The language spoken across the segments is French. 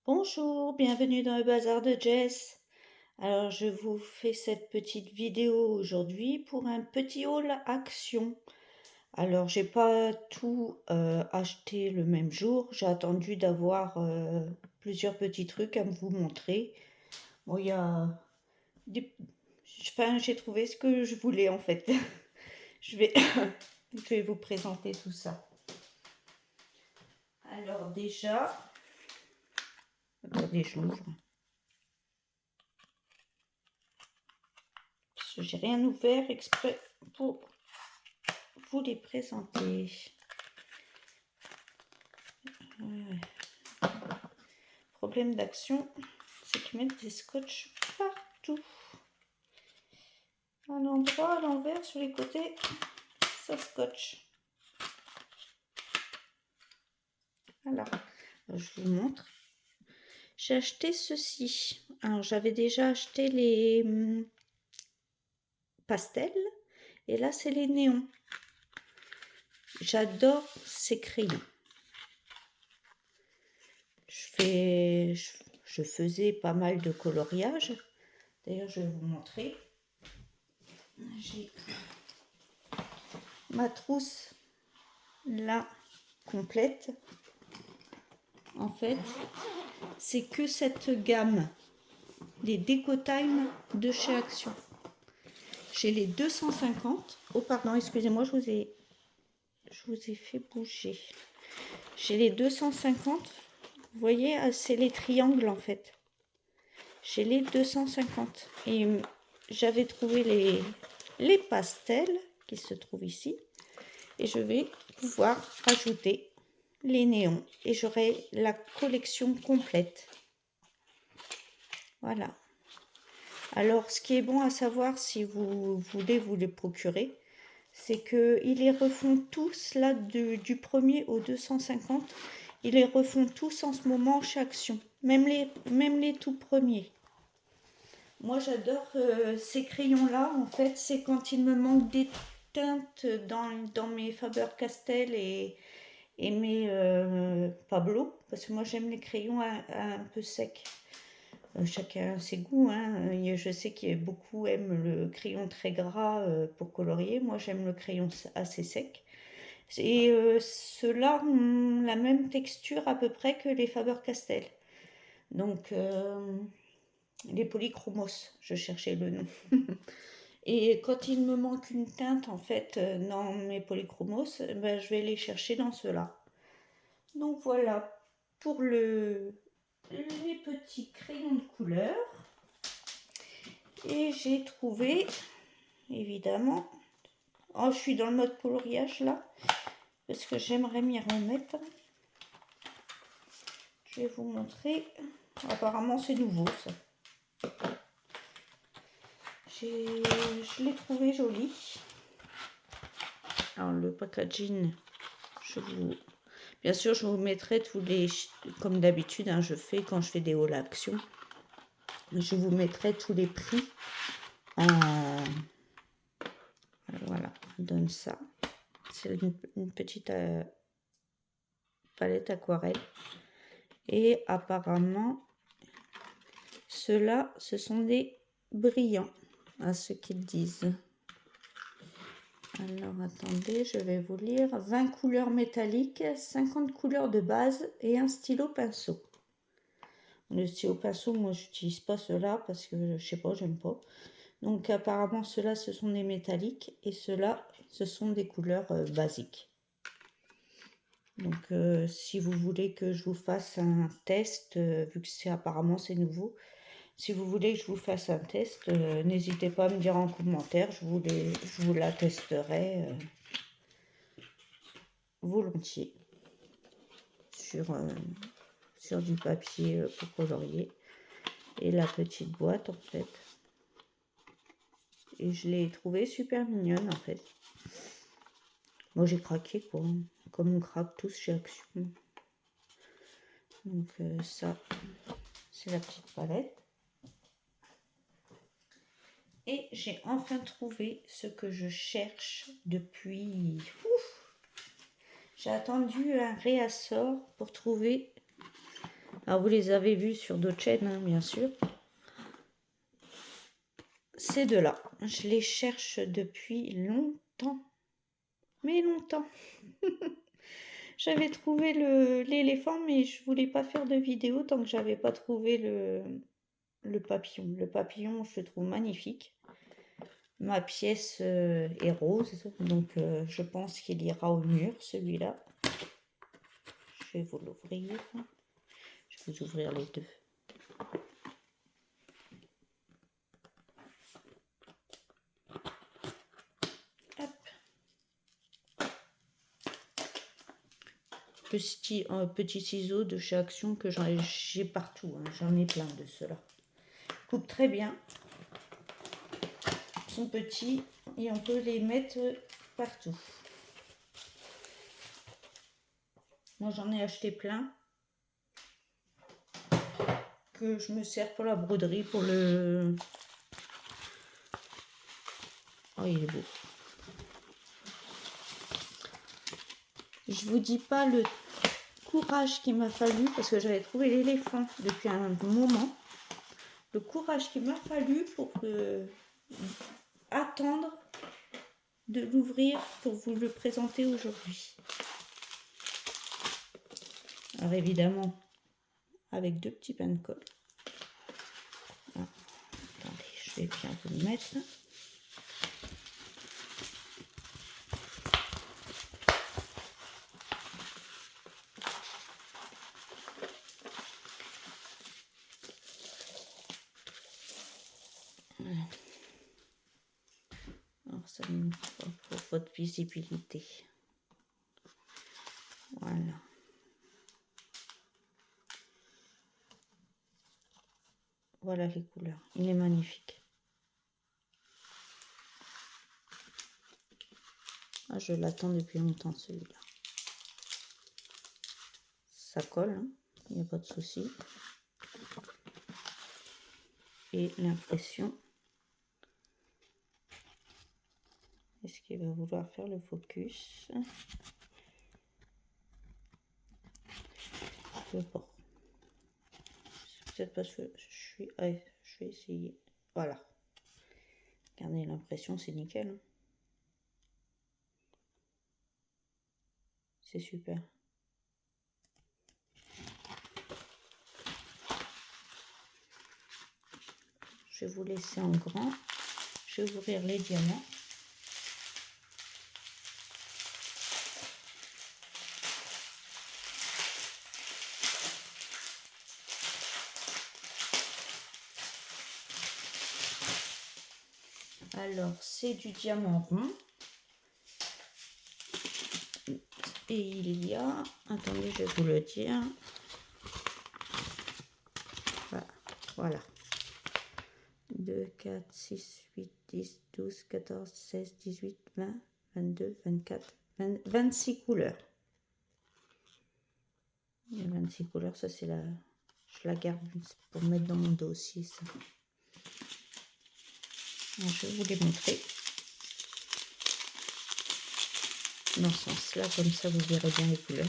Bonjour, bienvenue dans le bazar de Jess. Alors je vous fais cette petite vidéo aujourd'hui pour un petit haul action. Alors j'ai pas tout acheté le même jour, j'ai attendu d'avoir plusieurs petits trucs à vous montrer. Bon, il y a des... Enfin, j'ai trouvé ce que je voulais en fait. je vais... je vais vous présenter tout ça. Alors déjà, attendez, je l'ouvre. J'ai rien ouvert exprès pour vous les présenter. Problème d'action, c'est qu'ils mettent des scotch partout. À l'endroit, à l'envers, sur les côtés, ça scotche. Voilà, je vous montre. J'ai acheté ceci. Alors j'avais déjà acheté les pastels et là c'est les néons. J'adore ces crayons. Je faisais pas mal de coloriage. D'ailleurs je vais vous montrer. J'ai ma trousse là complète. En fait, c'est que cette gamme, les Déco-Time de chez Action. J'ai les 250. Oh pardon, excusez-moi, je vous ai fait bouger. J'ai les 250. Vous voyez, c'est les triangles en fait. J'ai les 250. Et j'avais trouvé les pastels qui se trouvent ici. Et je vais pouvoir rajouter les néons. Et j'aurai la collection complète. Voilà. Alors, ce qui est bon à savoir si vous voulez vous les procurer, c'est qu'ils les refont tous, là, du 1er au 250, ils les refont tous en ce moment chez Action, même les tout premiers. Moi, j'adore ces crayons-là, en fait, c'est quand il me manque des teintes dans mes Faber-Castell et mes Pablo, parce que moi, j'aime les crayons un peu secs. Chacun ses goûts, hein. Je sais qu'il y a beaucoup aiment le crayon très gras pour colorier. Moi, j'aime le crayon assez sec. Et ceux-là ont la même texture à peu près que les Faber-Castell. Donc, les polychromos, je cherchais le nom. Et quand il me manque une teinte, en fait, dans mes polychromos, ben, je vais les chercher dans ceux-là. Donc voilà, pour les petits crayons de couleur. Et j'ai trouvé, évidemment, oh, je suis dans le mode coloriage là, parce que j'aimerais m'y remettre. Je vais vous montrer. Apparemment, c'est nouveau ça. Je l'ai trouvé joli. Alors, le packaging, bien sûr, je vous mettrai tous les, comme d'habitude, hein, je fais quand je fais des hauls action. Je vous mettrai tous les prix en... Voilà, on donne ça. C'est une petite palette aquarelle. Et apparemment, ceux-là, ce sont des brillants, à ce qu'ils disent. Alors, attendez, je vais vous lire. 20 couleurs métalliques, 50 couleurs de base et un stylo pinceau. Le stylo pinceau, moi, j'utilise pas ceux-là parce que, je sais pas, j'aime pas. Donc, apparemment, ceux-là, ce sont des métalliques et ceux-là, ce sont des couleurs basiques. Donc, si vous voulez que je vous fasse un test, vu que apparemment c'est nouveau, si vous voulez que je vous fasse un test, n'hésitez pas à me dire en commentaire, je vous la testerai volontiers sur du papier pour colorier. Et la petite boîte en fait. Et je l'ai trouvée super mignonne en fait. Moi j'ai craqué quoi, comme on craque tous chez Action. Donc ça, c'est la petite palette. Et j'ai enfin trouvé ce que je cherche depuis... J'ai attendu un réassort pour trouver Alors, vous les avez vus sur d'autres chaînes, hein, bien sûr. Ces deux-là, je les cherche depuis longtemps. Mais longtemps. J'avais trouvé l'éléphant, mais je voulais pas faire de vidéo tant que j'avais pas trouvé le papillon. Le papillon, je le trouve magnifique. Ma pièce est rose, donc je pense qu'il ira au mur, celui-là. Je vais vous l'ouvrir. Je vais vous ouvrir les deux. Hop. Petit ciseau de chez Action que j'ai partout. Hein. J'en ai plein de ceux-là. Coupe très bien. Ils sont petits et on peut les mettre partout. Moi, j'en ai acheté plein. Que je me sers pour la broderie, pour le... Oh, il est beau. Je vous dis pas le courage qu'il m'a fallu, parce que j'avais trouvé l'éléphant depuis un moment. Le courage qu'il m'a fallu pour attendre de l'ouvrir pour vous le présenter aujourd'hui. Alors évidemment, avec deux petits pains de colle. Ah, attendez, je vais bien vous le mettre. Voilà. Alors ça me pour votre visibilité. Voilà. Voilà les couleurs. Il est magnifique. Ah, je l'attends depuis longtemps celui-là. Ça colle, hein, il n'y a pas de souci. Et l'impression. Est-ce qu'il va vouloir faire le focus? Je veux pas. Peut-être parce que je suis... Ouais, je vais essayer. Voilà. Regardez l'impression, c'est nickel. Hein. C'est super. Je vais vous laisser en grand. Je vais ouvrir les diamants. Alors, c'est du diamant rond. Et il y a... Attendez, je vais vous le dire. Voilà. 2, 4, 6, 8, 10, 12, 14, 16, 18, 20, 22, 24, 20, 26 couleurs. Il y a 26 couleurs, ça c'est la... Je la garde pour mettre dans mon dossier, ça. Alors, je vais vous les montrer. Dans ce sens-là, comme ça vous verrez bien les couleurs.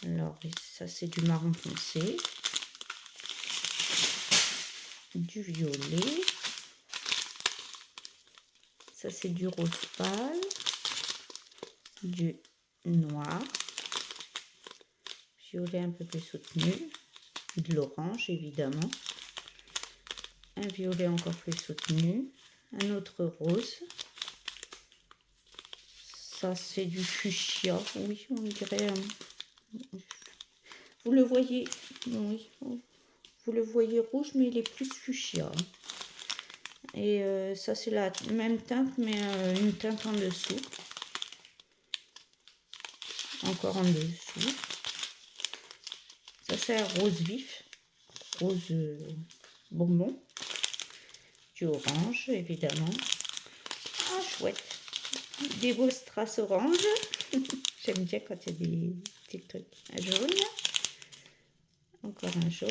Alors, ça c'est du marron foncé. Du violet. Ça c'est du rose pâle. Du noir. Violet un peu plus soutenu. De l'orange évidemment. Un violet encore plus soutenu. Un autre rose. Ça c'est du fuchsia. Oui, on dirait... vous le voyez... Oui, vous le voyez rouge, mais il est plus fuchsia. Et ça, c'est la même teinte, mais une teinte en dessous. Encore en dessous. Ça, c'est un rose vif. Rose bonbon. Du orange, évidemment. Ah, chouette. Des beaux strass orange. J'aime bien quand il y a des petits trucs. Un jaune. Encore un jaune.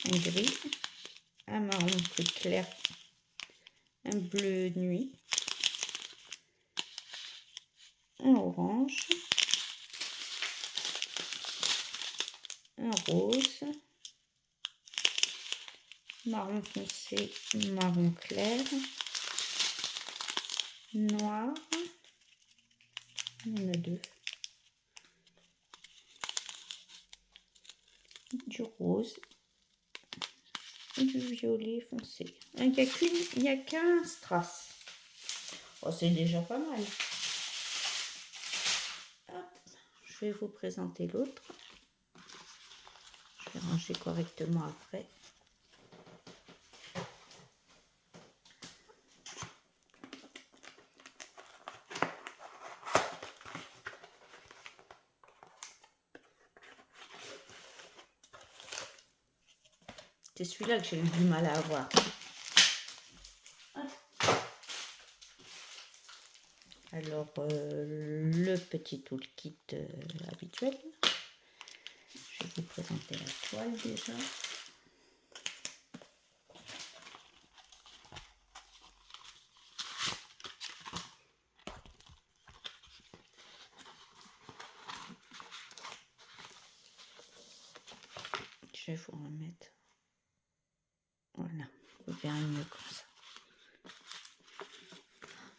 Un gris. Un marron plus clair, un bleu nuit, un orange, un rose, marron foncé, marron clair, noir, il y en a deux, du rose, du violet foncé. Il n'y a qu'un strass. Oh, c'est déjà pas mal. Hop, je vais vous présenter l'autre. Je vais ranger correctement après. C'est celui-là que j'ai eu du mal à avoir. Alors, le petit toolkit habituel. Je vais vous présenter la toile déjà. Je vais vous remettre. Voilà, vous verrez mieux comme ça.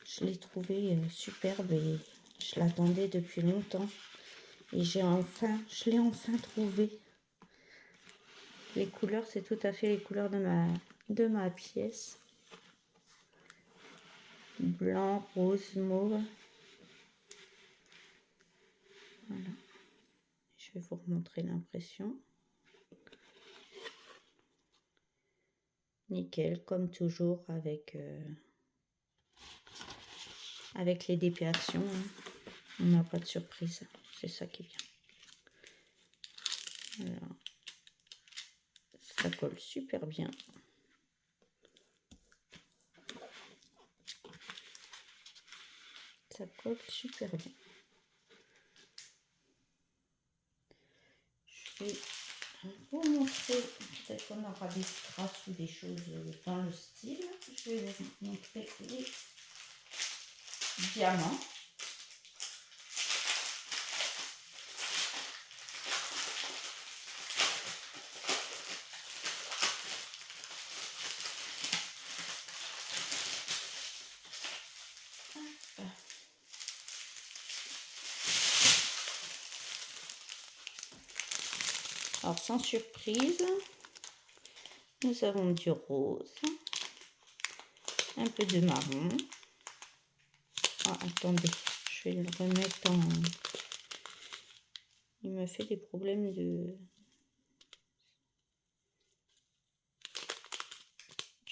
Je l'ai trouvé superbe et je l'attendais depuis longtemps. Et je l'ai enfin trouvé. Les couleurs, c'est tout à fait les couleurs de ma pièce. Blanc, rose, mauve. Voilà. Je vais vous remontrer l'impression. Nickel, comme toujours avec les dépilations. On n'a pas de surprise. C'est ça qui est bien. Alors, ça colle super bien. Ça colle super bien. Je vais vous montrer, peut-être qu'on aura des traces ou des choses dans le style. Je vais vous montrer les diamants. Alors, sans surprise, nous avons du rose, un peu de marron. Ah, attendez, je vais le remettre en... Il me fait des problèmes du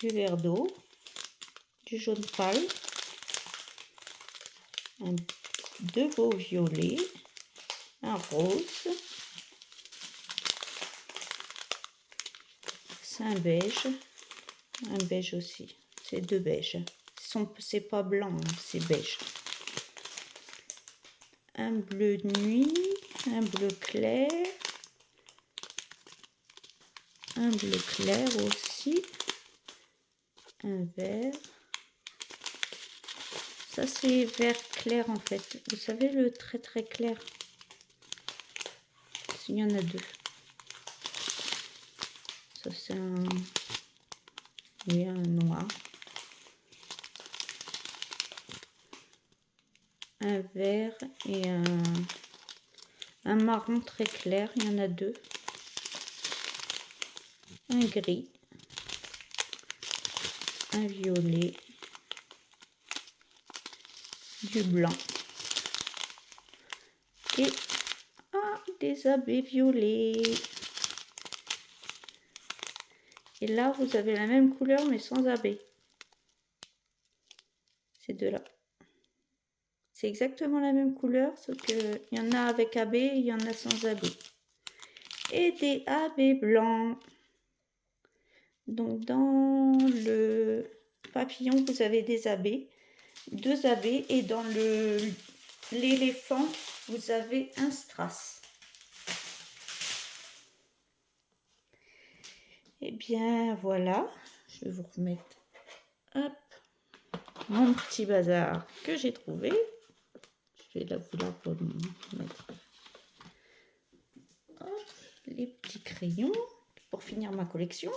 vert d'eau, du jaune pâle, deux beaux violets, un rose, c'est un beige aussi, c'est deux beiges. C'est pas blanc, hein, c'est beige. Un bleu de nuit, un bleu clair, un bleu clair aussi, un vert. Ça c'est vert clair en fait. Vous savez le très très clair. Il y en a deux. Ça c'est un... Oui, un noir. Un vert et un marron très clair. Il y en a deux. Un gris. Un violet. Du blanc. Et des abeilles violets. Et là, vous avez la même couleur, mais sans abeilles. Ces deux-là. C'est exactement la même couleur, sauf qu'il y en a avec abeilles et il y en a sans abeilles. Et des abeilles blancs. Donc, dans le papillon, vous avez des abeilles. Deux abeilles. Et dans l'éléphant, vous avez un strass. Et bien, voilà. Je vais vous remettre... Hop, mon petit bazar que j'ai trouvé. Je vais vous la remettre. Hop, les crayons pour finir ma collection.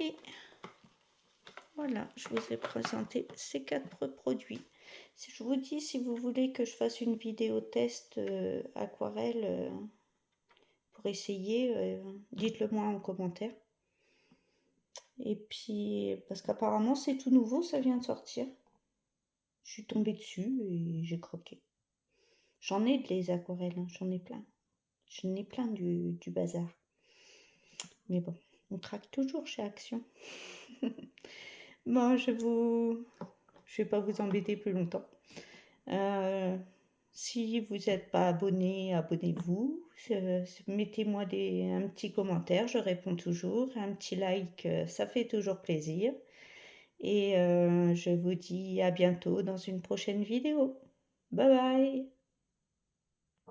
Et voilà, je vous ai présenté ces 4 produits. Si je vous dis, si vous voulez que je fasse une vidéo test aquarelle pour essayer, dites-le moi en commentaire. Et puis, parce qu'apparemment c'est tout nouveau, ça vient de sortir. Je suis tombée dessus et j'ai croqué. J'en ai des aquarelles, hein, j'en ai plein. J'en ai plein du bazar. Mais bon, on traque toujours chez Action. Bon, je vais pas vous embêter plus longtemps. Si vous n'êtes pas abonné, abonnez-vous. Mettez-moi un petit commentaire, je réponds toujours. Un petit like, ça fait toujours plaisir. Et je vous dis à bientôt dans une prochaine vidéo. Bye bye!